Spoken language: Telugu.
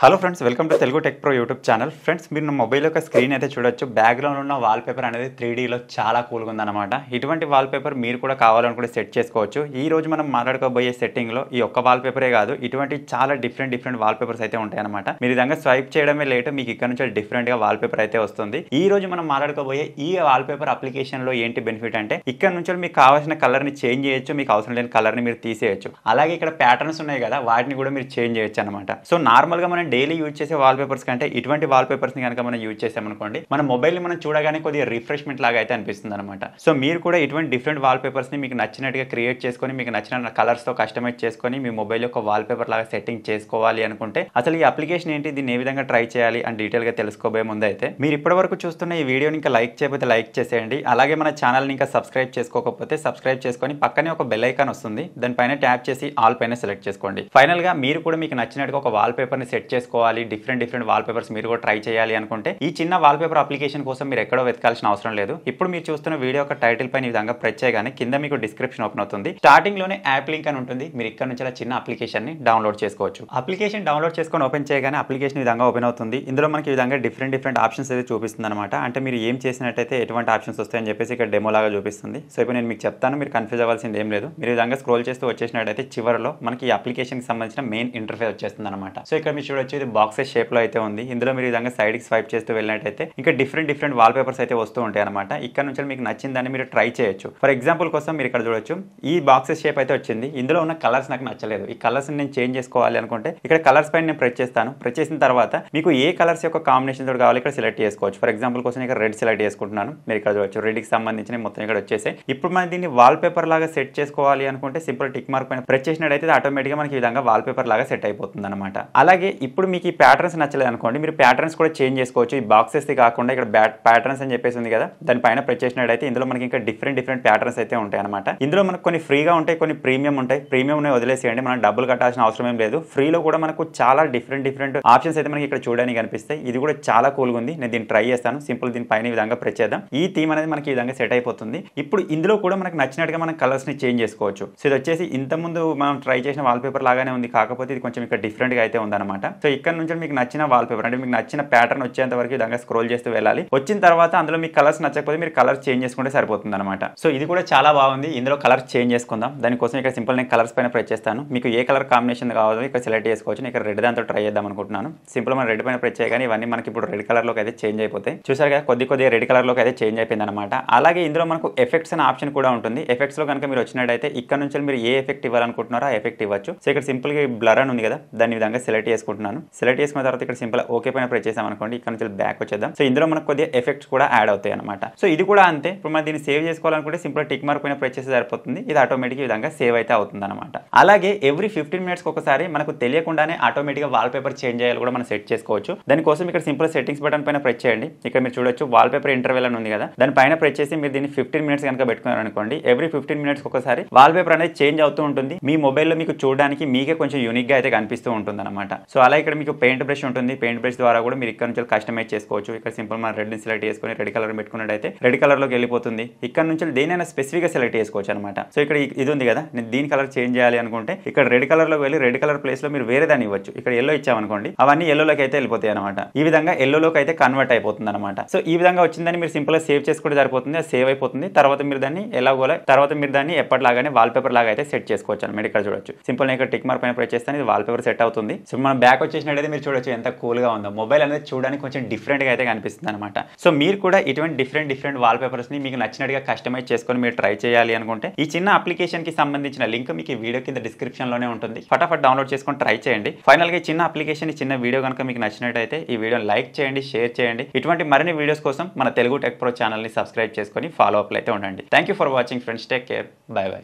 Hello friends, welcome to Telugu tech pro YouTube channel. Friends, మీరు నా మొబైల్ యొక్క స్క్రీన్ అయితే చూడొచ్చు. బ్యాక్గ్రౌండ్ ఉన్న వాల్పేపర్ అనేది 3Dలో చాలా కూల్గా ఉందన్నమాట. ఇటువంటి వాల్పేపర్ మీరు కూడా కావాలనుకుంటే సెట్ చేసుకోవచ్చు. ఈ రోజు మనం మాట్లాడుకోబోయే సెట్టింగ్లో ఈ ఒక్క వాల్పేపరే కాదు, ఇటువంటి చాలా డిఫరెంట్ వాల్పేపర్స్ అయితే ఉంటాయన్నమాట. మీరు ఈ విధంగా స్వైప్ చేయడమే లేట్, మీకు ఇక్కడ నుంచి డిఫరెంట్గా వాల్పేపర్ అయితే వస్తుంది. ఈ రోజు మనం మాట్లాడుకోబోయే ఈ వాల్పేపర్ అప్లికేషన్లో ఏంటి బెనిఫిట్ అంటే, ఇక్కడ నుంచి మీకు కావాల్సిన కలర్ని చేంజ్ చేయొచ్చు, మీకు అవసరం లేని కలర్ని మీరు తీసేయచ్చు. అలాగే ఇక్కడ ప్యాటర్న్స్ ఉన్నాయి కదా, వాటిని కూడా మీరు చేంజ్ చేయొచ్చు అనమాట. సో నార్మల్గా మనం డైలీ యూజ్ చేసే వాల్పేపర్స్ కంటే ఇటువంటి వాల్పేపర్స్ని కనుక మనం యూజ్ చేసామనుకోండి, మన మొబైల్ని మనం చూడగానే కొద్దిగా రిఫ్రెష్మెంట్ లాగా అయితే అనిపిస్తుంది అనమాట. సో మీరు కూడా ఇటువంటి డిఫరెంట్ వాల్పేపర్స్ని మీకు నచ్చినట్టుగా క్రియేట్ చేసుకొని, మీకు నచ్చిన కలర్స్తో కస్టమైజ్ చేసుకొని మీ మొబైల్ యొక్క వాల్పేపర్ లాగా సెట్టింగ్ చేసుకోవాలి అనుకుంటే, అసలు ఈ అప్లికేషన్ ఏంటి, దీన్ని ఏ విధంగా ట్రై చేయాలి అని డీటెయిల్గా తెలుసుకోబోయే ముందు అయితే మీరు ఇప్పటివరకు చూస్తున్న ఈ వీడియోని ఇంకా లైక్ చేయకపోతే లైక్ చేసేయండి. అలాగే మన ఛానల్ని ఇంకా సబ్స్క్రైబ్ చేసుకోకపోతే సబ్స్క్రైబ్ చేసుకొని పక్కనే ఒక బెల్ ఐకాన్ వస్తుంది, దానిపైన ట్యాప్ చేసి ఆల్ పైన సెలెక్ట్ చేసుకోండి. ఫైనల్గా మీరు కూడా మీకు నచ్చినట్టుగా ఒక వాల్పేపర్ని సెట్ చేసుకోవాలి, డిఫరెంట్ వాల్పేపర్స్ మీరు కూడా ట్రై చేయాలి అనుకుంటే ఈ చిన్న వాల్పేపర్ అప్లికేషన్ కోసం మీరు ఎక్కడో వెతకాల్సిన అవసరం లేదు. ఇప్పుడు మీరు చూస్తున్న వీడియో యొక్క టైటిల్ పైన ఈ విధంగా ప్రెస్ చేయగానే కింద మీకు డిస్క్రిప్షన్ ఓపెన్ అవుతుంది. స్టార్టింగ్ లోనే యాప్ లింక్ అని ఉంటుంది, మీరు ఇక్కడ నుంచి చిన్న అప్లికేషన్ ని డౌన్లోడ్ చేసుకోవచ్చు. అప్లికేషన్ డౌన్లోడ్ చేసుకొని ఓపెన్ చేయగానే అప్లికేషన్ ఈ విధంగా ఓపెన్ అవుతుంది. ఇందులో మనకి ఈ విధంగా డిఫరెంట్ ఆప్షన్స్ అయితే చూపిస్తుంది అనమాట. అంటే మీరు ఏం చేసినట్టయితే ఎటువంటి ఆప్షన్స్ వస్తాయని చెప్పేసి ఇక్కడ డెమో లాగా చూపిస్తుంది. సో ఇప్పుడు నేను మీకు చెప్తాను, మీరు కన్ఫ్యూజ్ అవ్వాల్సింది ఏం లేదు. మీరు ఈ విధంగా స్క్రోల్ చేస్తూ వచ్చేసినట్టయితే చివరిలో మనకి ఈ అప్లికేషన్ కి సంబంధించిన మెయిన్ ఇంటర్ఫేస్ వచ్చేస్తుంది అనమాట. సో ఇక్కడ మీరు చూడొచ్చు, ఇది బాక్సెస్ షేప్ లో అయితే ఉంది. ఇందులో మీరు ఈ విధంగా సైడ్ కి స్వైప్ చేస్తూ వెళ్ళినట్టయితే ఇంకా డిఫరెంట్ వాల్పేపర్స్ అయితే వస్తూ ఉంటాయి అనమాట. ఇక్కడ నుంచి మీకు నచ్చిందని మీరు ట్రై చేయొచ్చు. ఫర్ ఎగ్జాంపుల్ కోసం మీరు ఇక్కడ చూడొచ్చు, ఈ బాక్సెస్ షేప్ అయితే వచ్చింది. ఇందులో ఉన్న కలర్స్ నాకు నచ్చలేదు. ఈ కలర్స్ నేను చేంజ్ చేసుకోవాలి అనుకుంటే ఇక్కడ కలర్స్ పైన నేను ప్రెస్ చేస్తాను. ప్రెస్ చేసిన తర్వాత మీకు ఏ కలర్స్ యొక్క కాంబినేషన్ తోటి కావాలి ఇక్కడ సెలెక్ట్ చేసుకోవచ్చు. ఫర్ ఎగ్జాంపుల్ కోసం ఇక్కడ రెడ్ సెలెక్ట్ చేసుకుంటున్నాను. మీరు ఇక్కడ చూడొచ్చు, రెడ్ కి సంబంధించిన మొత్తం ఇక్కడ వచ్చేసి. ఇప్పుడు మనం దీన్ని వాల్పేపర్ లాగా సెట్ చేసుకోవాలి అనుకుంటే సింపుల్ టిక్ మార్క్ పైన ప్రెస్ చేసినట్టయితే ఆటోమేటిక్ గా మనకి ఈ విధంగా వాల్పేపర్ లాగా సెట్ అయిపోతుంది అనమాట. అలాగే ఇప్పుడు మీకు ఈ ప్యాటర్న్స్ నచ్చలేదు అనుకోండి, మీరు ప్యాటర్న్స్ కూడా చేంజ్ చేసుకోవచ్చు. ఈ బాక్సెస్ కాకుండా ఇక్కడ ప్యాటర్న్స్ అని చెప్పేసి ఉంది కదా, దానిపైన ప్రెస్ చేసినట్టయితే ఇందులో మనకి ఇంకా డిఫరెంట్ ప్యాటర్న్స్ అయితే ఉంటాయి అనమాట. ఇందులో మనకు కొన్ని ఫ్రీగా ఉంటాయి, కొన్ని ప్రీమియం ఉంటాయి. ప్రీమియం వదిలేసేయండి, మనం డబ్బులు కట్టాల్సిన అవసరం ఏం లేదు. ఫ్రీలో కూడా మనకు చాలా డిఫరెంట్ ఆప్షన్స్ అయితే మనకి ఇక్కడ చూడడానికి కనిపిస్తాయి. ఇది కూడా చాలా కూల్గా ఉంది. నేను దీన్ని ట్రై చేస్తాను. సింపుల్ దీని పైన ఈ విధంగా ప్రెస్ చేద్దాం. ఈ థీమ్ అనేది మనకి ఈ విధంగా సెట్ అయిపోతుంది. ఇప్పుడు ఇందులో కూడా మనకు నచ్చినట్టుగా మనం కలర్స్ ని చేంజ్ చేసుకోవచ్చు. సో ఇది వచ్చేసి ఇంత ముందు మనం ట్రై చేసిన వాల్పేపర్ లాగానే ఉంది, కాకపోతే ఇది కొంచెం ఇక్కడ డిఫరెంట్ గా అయితే ఉందన్నమాట. సో ఇక్కడ నుంచి మీకు నచ్చిన వాల్పేపర్ అంటే మీకు నచ్చిన ప్యాటర్న్ వచ్చేంత వరకు ఈ విధంగా స్క్రోల్ చేస్తూ వెళ్ళాలి. వచ్చిన తర్వాత అందులో మీకు కలర్స్ నచ్చకపోతే మీరు కలర్స్ చేంజ్ చేసుకుంటే సరిపోతుంది అనమాట. సో ఇది కూడా చాలా బాగుంది. ఇందులో కలర్స్ చేంజ్ చేసుకుందాం. దానికోసం ఇక్కడ సింపుల్ నేను కలర్స్ పైన ప్రెస్ చేస్తాను. మీకు ఏ కలర్ కాంబినేషన్ కావాలో ఇక్కడ సెలెక్ట్ చేసుకోవచ్చు. నేను ఇక్కడ రెడ్ దాంతో ట్రై చేద్దాం అనుకుంటున్నాను. సింపుల్ మనం రెడ్ పైన ప్రెస్ చేయగానే ఇవన్నీ మనకి ఇప్పుడు రెడ్ కలర్ లోకి అయితే చేంజ్ అయిపోతాయి. చూసారు కదా, కొద్దిగా రెడ్ కలర్ లోకి అయితే చేంజ్ అయిపోయింది అనమాట. అలాగే ఇందులో మనకు ఎఫెక్ట్స్ అనే ఆప్షన్ కూడా ఉంటుంది. ఎఫెక్ట్స్ లో కనుక మీరు వచ్చినట్టయితే ఇక్కడ నుంచి మీరు ఏ ఎఫెక్ట్ ఇవ్వాలనుకుంటున్నారో ఆ ఎఫెక్ట్ ఇవ్వచ్చు. సో ఇక్కడ సింపుల్ గా బ్లర్ అని ఉంది కదా, దాని విధంగా సెలెక్ట్ చేసుకుంటున్నాను. సెలెక్ట్ చేసుకున్న తర్వాత ఇక్కడ సింపుల్ ఓకే పైన ప్రెస్ చేసాం అనుకోండి, ఇక్కడ నుంచి బ్యాక్ వచ్చేద్దాం. సో ఇందులో మనకు కొద్దిగా ఎఫెక్ట్స్ కూడా యాడ్ అవుతాయి అనమాట. సో ఇది కూడా అంతే. ఇప్పుడు మనం దీన్ని సేవ్ చేసుకోవాలనుకుంటే సింపుల్ టిక్ మార్క్ పైన ప్రెస్ చేస్తే సరిపోతుంది. ఇది ఆటోమేటిక్ విధంగా సేవ్ అయితే అవుతుంది అనమాట. అలాగే ఎవ్రీ 15 minutes ఒకసారి మనకు తెలియకుండానే ఆటోమేటిక్ గా వాల్పేపర్ చేంజ్ చేయాలి కూడా మనం సెట్ చేసుకోవచ్చు. దానికోసం ఇక్కడ సింపుల్ సెట్టింగ్స్ బటన్ పైన ప్రెస్ చేయండి. ఇక్కడ మీరు చూడొచ్చు వాల్పేపర్ ఇంటర్వెల్ అని ఉంది కదా, దాని పైన ప్రెస్ చేసి మీరు దీన్ని 15 minutes కనుక పెట్టుకున్నారు అనుకోండి, ఎవ్రీ 15 minutes ఒకసారి వాల్పేపర్ అనేది చేంజ్ అవుతూ ఉంటుంది. మీ మొబైల్లో మీకు చూడడానికి మీకే కొంచెం యూనిక్ గా అయితే కనిపిస్తూ ఉంటుంది అనమాట. సో అలా ఇక్కడ మీకు పెయింట్ బ్రష్ ఉంటుంది. పెయింట్ బ్రష్ ద్వారా కూడా మీరు ఇక్కడ నుంచి కస్టమైజ్ చేసుకోవచ్చు. ఇక్కడ సింపుల్ మనం రెడ్ ని సెలెక్ట్ చేసుకొని రెడ్ కలర్ పెట్టుకున్నట్టయితే రెడ్ కలర్ లోకి వెళ్ళిపోతుంది. ఇక్కడ నుంచి దేనైనా స్పెసిఫిక్ గా సెలెక్ట్ చేసుకోవచ్చు అనమాట. సో ఇక్కడ ఇది ఉంది కదా, నేను దీని కలర్ చేంజ్ చేయాలి అనుకుంటే ఇక్కడ రెడ్ కలర్ లోకి వెళ్ళి రెడ్ కలర్ ప్లేస్ లో మీరు వేరే దాన్ని ఇవ్వచ్చు. ఇక్కడ ఎల్లో ఇచ్చామనుకోండి, అవన్నీ ఎల్లోలోకి అయితే వెళ్ళిపోతాయి అనమాట. ఈ విధంగా ఎల్లోలోకి అయితే కన్వర్ట్ అయిపోతుంది అనమాట. సో ఈ విధంగా వచ్చిందని మీరు సింపుల్ గా సేవ్ చేసుకుంటే సరిపోతుంది. అది సేవ్ అయిపోతుంది. తర్వాత మీరు దాన్ని ఎప్పటిలాగానే వాల్పేపర్ లాగా అయితే సెట్ చేసుకోవచ్చు అనమాట. ఇక్కడ చూడొచ్చు, సింపుల్ ఇక్కడ టిక్ మార్క్ పైన ప్రెస్ చేస్తాను, ఇది వాల్పేపర్ సెట్ అవుతుంది. సో మనం బ్యాక్ వచ్చేసినట్టయితే మీరు చూడొచ్చు ఎంత కూల్ గా ఉందో. మొబైల్ అనేది చూడడానికి కొంచెం డిఫరెంట్ గా అయితే కనిపిస్తుంది అనమాట. సో మీరు కూడా ఇటువంటి డిఫరెంట్ వాల్పేపర్స్ ని మీకు నచ్చినట్టుగా కస్టమైజ్ చేసుకొని మీరు ట్రై చేయాలి అనుకుంటే ఈ చిన్న అప్లికేషన్ కి సంబంధించిన లింక్ మీకు ఈ వీడియో కింద డిస్క్రిప్షన్ లోనే ఉంటుంది. ఫటాఫట్ డౌన్లోడ్ చేసుకొని ట్రై చేయండి. ఫైనల్ గా చిన్న అప్లికేషన్, చిన్న వీడియో కనుక మీకు నచ్చినట్టయితే ఈ వీడియో లైక్ చేయండి, షేర్ చేయండి. ఇటువంటి మరిన్ని వీడియోస్ కోసం మన తెలుగు టెక్ ప్రో ఛానల్ ని సబ్స్క్రైబ్ చేసుకొని ఫాలో అప్ అయితే ఉండండి. Thank you for watching friends. Take care. By by.